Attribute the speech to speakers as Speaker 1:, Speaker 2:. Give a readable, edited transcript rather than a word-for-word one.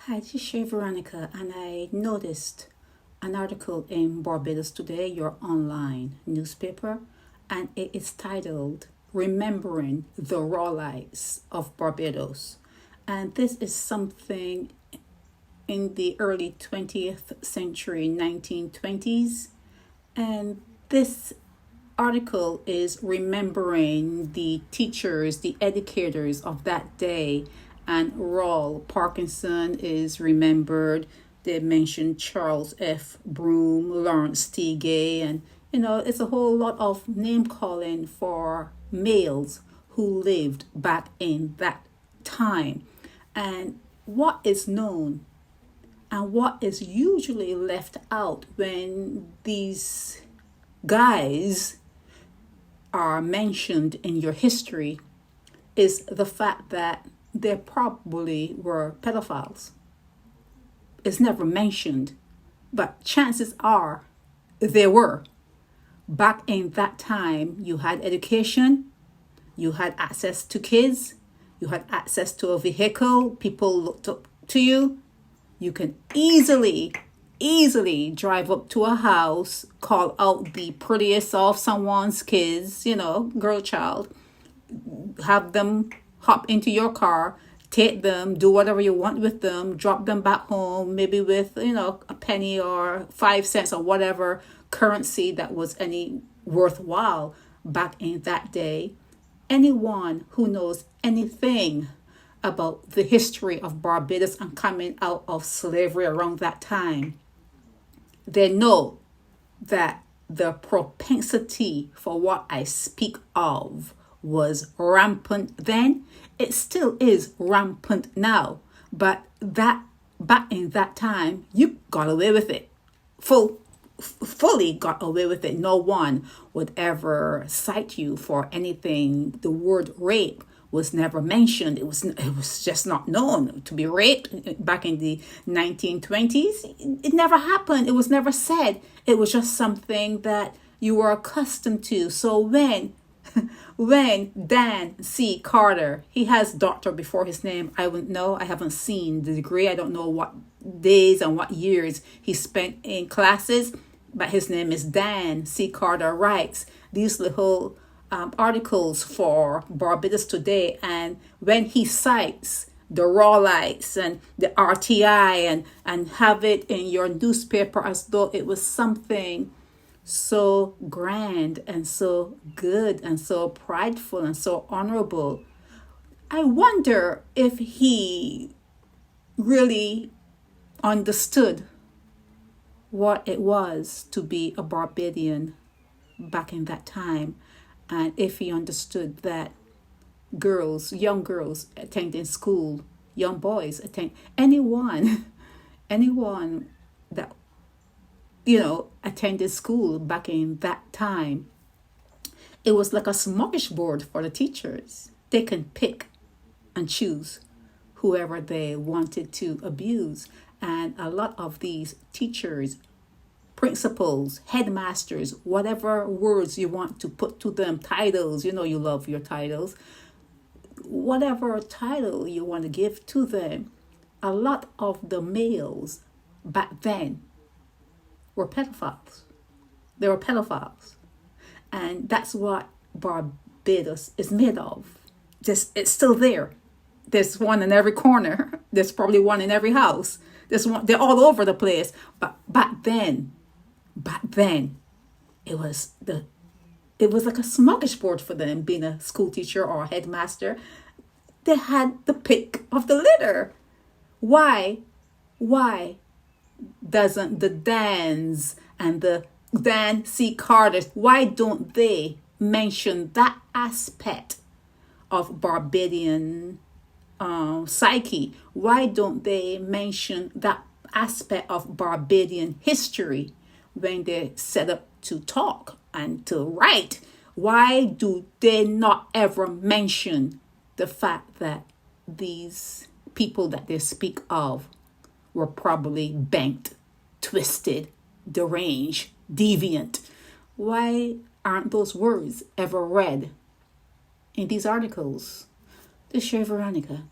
Speaker 1: Hi, this is Shay Veronica, and I noticed an article in Barbados Today, your online newspaper, and it is titled Remembering the Rawlites of Barbados. And this is something in the early 20th century, 1920s. And this article is remembering the teachers, the educators of that day. And Parkinson is remembered. They mentioned Charles F. Broome, Lawrence T. Gay, and it's a whole lot of name calling for males who lived back in that time. And what is known and what is usually left out when these guys are mentioned in your history is the fact that they probably were pedophiles. It's never mentioned, but chances are they were. Back in that time, you had education, you had access to kids, you had access to a vehicle, people looked up to you. You can easily drive up to a house, call out the prettiest of someone's kids, girl child, have them hop into your car, take them, do whatever you want with them, drop them back home, maybe with, a penny or 5 cents or whatever currency that was any worthwhile back in that day. Anyone who knows anything about the history of Barbados and coming out of slavery around that time, they know that the propensity for what I speak of was rampant then. It still is rampant now, but that back in that time, you got away with it. Fully got away with it. No one would ever cite you for anything. The word rape was never mentioned. It was just not known to be raped back in the 1920s. It never happened. It was never said. It was just something that you were accustomed to. So when Dan C. Carter, he has doctor before his name, I wouldn't know. I haven't seen the degree. I don't know what days and what years he spent in classes, but his name is Dan C. Carter, writes these little articles for Barbados Today. And when he cites the Rawlites and the RTI and have it in your newspaper as though it was something so grand and so good and so prideful and so honorable, I wonder if he really understood what it was to be a Barbadian back in that time, and if he understood that young girls attending school, young boys anyone that attended school back in that time, it was like a smorgasbord for the teachers. They can pick and choose whoever they wanted to abuse. And a lot of these teachers, principals, headmasters, whatever words you want to put to them, titles, you love your titles, whatever title you want to give to them, a lot of the males back then were pedophiles. They were pedophiles. And that's what Barbados is made of. It's still there. There's one in every corner. There's probably one in every house. They're all over the place. But back then, it was like a smorgasbord for them, being a school teacher or a headmaster. They had the pick of the litter. Why doesn't the Dans and the Dan C. Carters, why don't they mention that aspect of Barbadian psyche? Why don't they mention that aspect of Barbadian history when they set up to talk and to write? Why do they not ever mention the fact that these people that they speak of were probably bent, twisted, deranged, deviant? Why aren't those words ever read in these articles? This is Shay Veronica.